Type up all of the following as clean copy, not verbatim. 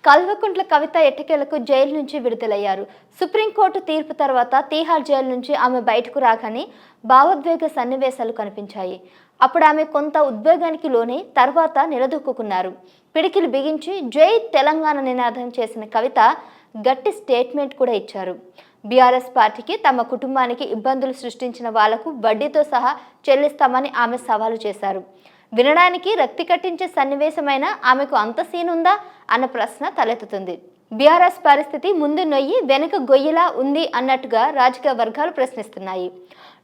కల్వకుంట్ల కవిత ఎట్టకేలకు జైలు నుంచి విడుదలయ్యారు. సుప్రీంకోర్టు తీర్పు తర్వాత తీహార్ జైలు నుంచి ఆమె బయటకు రాగానే భావోద్వేగ సన్నివేశాలు కనిపించాయి. అప్పుడు ఆమె కొంత ఉద్వేగానికి లోనే తర్వాత నిలదొక్కున్నారు. పిడికిలు బిగించి జై తెలంగాణ నినాదం చేసిన కవిత గట్టి స్టేట్మెంట్ కూడా ఇచ్చారు. బీఆర్ఎస్ పార్టీకి తమ కుటుంబానికి ఇబ్బందులు సృష్టించిన వాళ్లకు వడ్డీతో సహా చెల్లిస్తామని ఆమె సవాలు చేశారు. వినడానికి రక్తి కట్టించే సన్నివేశమైన ఆమెకు అంత సీనుందా అన్న ప్రశ్న తలెత్తుతుంది. బీఆర్ఎస్ పరిస్థితి ముందు నొయ్యి వెనుక గొయ్యిలా ఉంది అన్నట్టుగా రాజకీయ వర్గాలు ప్రశ్నిస్తున్నాయి.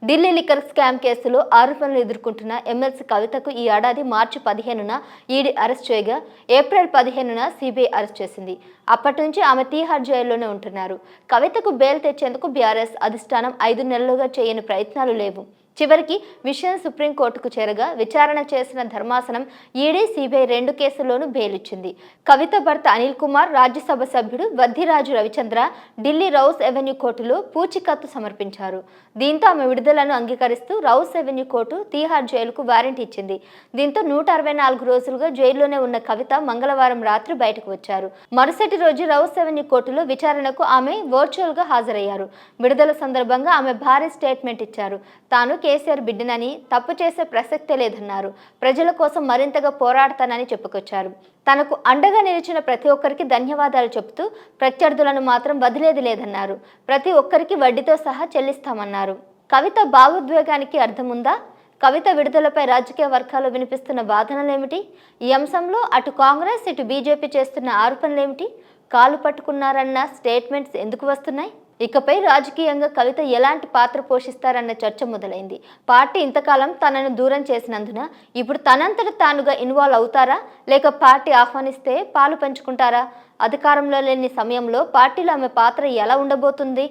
ఢిల్లీ లిక్కర్ స్కామ్ కేసులో ఆరోపణలు ఎదుర్కొంటున్న ఎమ్మెల్సీ కవితకు ఈ ఏడాది మార్చి 15న ఈడీ అరెస్ట్ చేయగా ఏప్రిల్ 15న సిబిఐ అరెస్ట్ చేసింది. అప్పటి నుంచి ఆమె తీహార్ జైల్లోనే ఉంటున్నారు. కవితకు బెయిల్ తెచ్చేందుకు బీఆర్ఎస్ అధిష్టానం 5 నెలలుగా చేయని ప్రయత్నాలు లేవు. చివరికి విషయం సుప్రీంకోర్టుకు చేరగా విచారణ చేసిన ధర్మాసనం ఈడీ సిబిఐ 2 కేసుల్లోనూ బెయిల్ ఇచ్చింది. కవిత భర్త అనిల్ కుమార్, రాజ్యసభ సభ్యుడు వద్దిరాజు రవిచంద్ర ఢిల్లీ రౌస్ ఎవెన్యూ కోర్టులో పూచీకత్తు సమర్పించారు. దీంతో ఆమె విడుదలను అంగీకరిస్తూ రౌస్ ఎవెన్యూ కోర్టు తీహార్ జైలుకు వారెంట్ ఇచ్చింది. దీంతో 164 రోజులుగా జైల్లోనే ఉన్న కవిత మంగళవారం రాత్రి బయటకు వచ్చారు. మరుసటి రోజు రౌస్ ఎవెన్యూ కోర్టులో విచారణకు ఆమె వర్చువల్ గా హాజరయ్యారు. విడుదల సందర్భంగా ఆమె భారీ స్టేట్మెంట్ ఇచ్చారు. తాను కేసీఆర్ బిడ్డనని, తప్పు చేసే ప్రసక్తే లేదన్నారు. ప్రజల కోసం మరింతగా పోరాడతానని చెప్పుకొచ్చారు. తనకు అండగా నిలిచిన ప్రతి ఒక్కరికి ధన్యవాదాలు చెబుతూ ప్రత్యర్థులను మాత్రం వదిలేది లేదన్నారు. ప్రతి ఒక్కరికి వడ్డీతో సహా చెల్లిస్తామన్నారు. కవిత భావోద్వేగానికి అర్థముందా? కవిత విడుదలపై రాజకీయ వర్గాలు వినిపిస్తున్న వాదనలేమిటి? ఈ అంశంలో అటు కాంగ్రెస్ ఇటు బీజేపీ చేస్తున్న ఆరోపణలేమిటి? కాలు పట్టుకున్నారన్న స్టేట్మెంట్స్ ఎందుకు వస్తున్నాయి? ఇకపై రాజకీయంగా కవిత ఎలాంటి పాత్ర పోషిస్తారన్న చర్చ మొదలైంది. పార్టీ ఇంతకాలం తనను దూరం చేసినందున ఇప్పుడు తనంతట తానుగా ఇన్వాల్వ్ అవుతారా, లేక పార్టీ ఆహ్వానిస్తే పాలు పంచుకుంటారా? అధికారంలో లేని సమయంలో పార్టీలో ఆమె పాత్ర ఎలా ఉండబోతుంది?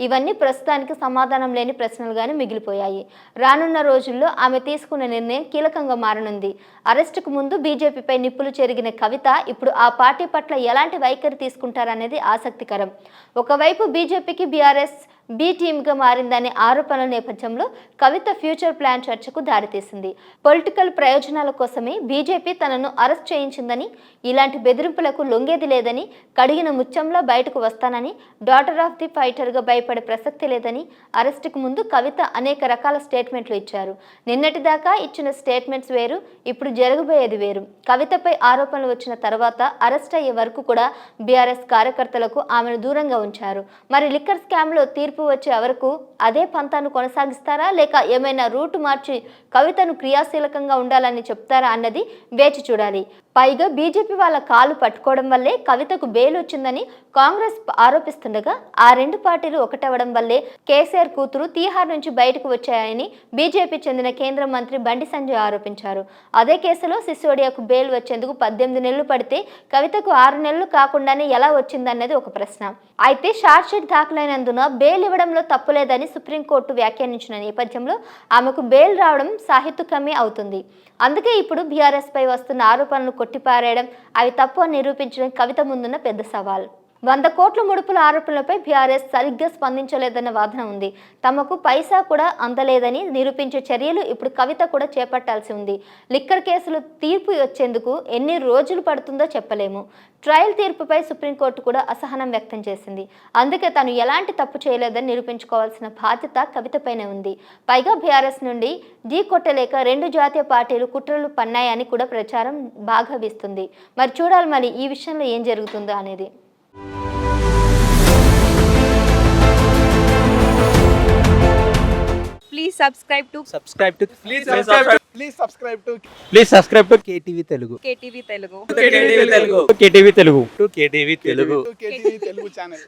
ఇవన్నీ ప్రస్తుతానికి సమాధానం లేని ప్రశ్నలుగానే మిగిలిపోయాయి. రానున్న రోజుల్లో ఆమె తీసుకున్న నిర్ణయం కీలకంగా మారనుంది. అరెస్టుకు ముందు బీజేపీపై నిప్పులు చెరిగిన కవిత ఇప్పుడు ఆ పార్టీ పట్ల ఎలాంటి వైఖరి తీసుకుంటారనేది ఆసక్తికరం. ఒకవైపు బీజేపీకి బీఆర్ఎస్ బి టీమ్గా మారిందనే ఆరోపణల నేపథ్యంలో కవిత ఫ్యూచర్ ప్లాన్ చర్చకు దారితీసింది. పొలిటికల్ ప్రయోజనాల కోసమే బీజేపీ తనను అరెస్ట్ చేయించిందని, ఇలాంటి బెదిరింపులకు లొంగేది లేదని, కడిగిన ముత్యంలో బయటకు వస్తానని, డాటర్ ఆఫ్ ది ఫైటర్గా భయపడే ప్రసక్తి లేదని అరెస్టుకు ముందు కవిత అనేక రకాల స్టేట్మెంట్లు ఇచ్చారు. నిన్నటిదాకా ఇచ్చిన స్టేట్మెంట్స్ వేరు, ఇప్పుడు జరగబోయేది వేరు. కవితపై ఆరోపణలు వచ్చిన తర్వాత అరెస్ట్ అయ్యే వరకు కూడా బీఆర్ఎస్ కార్యకర్తలకు ఆమెను దూరంగా ఉంచారు. మరి లిక్కర్ స్కామ్లో తీర్పు వచ్చే వరకు అదే పంతాను కొనసాగిస్తారా, లేక ఏమైనా రూటు మార్చి కవితను క్రియాశీలకంగా ఉండాలని చెప్తారా అన్నది వేచి చూడాలి. పైగా బీజేపీ వాళ్ళ కాలు పట్టుకోవడం వల్లే కవితకు బెయిల్ వచ్చిందని కాంగ్రెస్ ఆరోపిస్తుండగా ఆ 2 పార్టీలు ఒకటవడం వల్లే కేసీఆర్ కూతురు తీహార్ నుంచి బయటకు వచ్చాయని బీజేపీ చెందిన కేంద్ర మంత్రి బండి సంజయ్ ఆరోపించారు. అదే కేసులో సిసోడియాకు బెయిల్ వచ్చేందుకు 18 నెలలు పడితే కవితకు 6 నెలలు కాకుండానే ఎలా వచ్చిందన్నది ఒక ప్రశ్న. అయితే షార్ట్షీట్ దాఖలైనందున బెయిల్ ఇవ్వడంలో తప్పులేదని సుప్రీంకోర్టు వ్యాఖ్యానించిన నేపథ్యంలో ఆమెకు బెయిల్ రావడం సాహిత్యకమే అవుతుంది. అందుకే ఇప్పుడు బీఆర్ఎస్ పై వస్తున్న ఆరోపణలు కొట్టిపారేయడం, అవి తప్పు అని నిరూపించడం కవిత ముందున్న పెద్ద సవాల్. 100 కోట్ల ముడుపుల ఆరోపణలపై బీఆర్ఎస్ సరిగ్గా స్పందించలేదన్న వాదన ఉంది. తమకు పైసా కూడా అందలేదని నిరూపించే చర్యలు ఇప్పుడు కవిత కూడా చేపట్టాల్సి ఉంది. లిక్కర్ కేసులు తీర్పు వచ్చేందుకు ఎన్ని రోజులు పడుతుందో చెప్పలేము. ట్రయల్ తీర్పుపై సుప్రీంకోర్టు కూడా అసహనం వ్యక్తం చేసింది. అందుకే తాను ఎలాంటి తప్పు చేయలేదని నిరూపించుకోవాల్సిన బాధ్యత కవితపైనే ఉంది. పైగా బీఆర్ఎస్ నుండి ఢీ కొట్టలేక 2 జాతీయ పార్టీలు కుట్రలు పన్నాయని కూడా ప్రచారం బాగా వీస్తుంది. మరి చూడాలి మరి ఈ విషయంలో ఏం జరుగుతుందో అనేది. Please subscribe to KTV Telugu. KTV Telugu. KTV Telugu channel.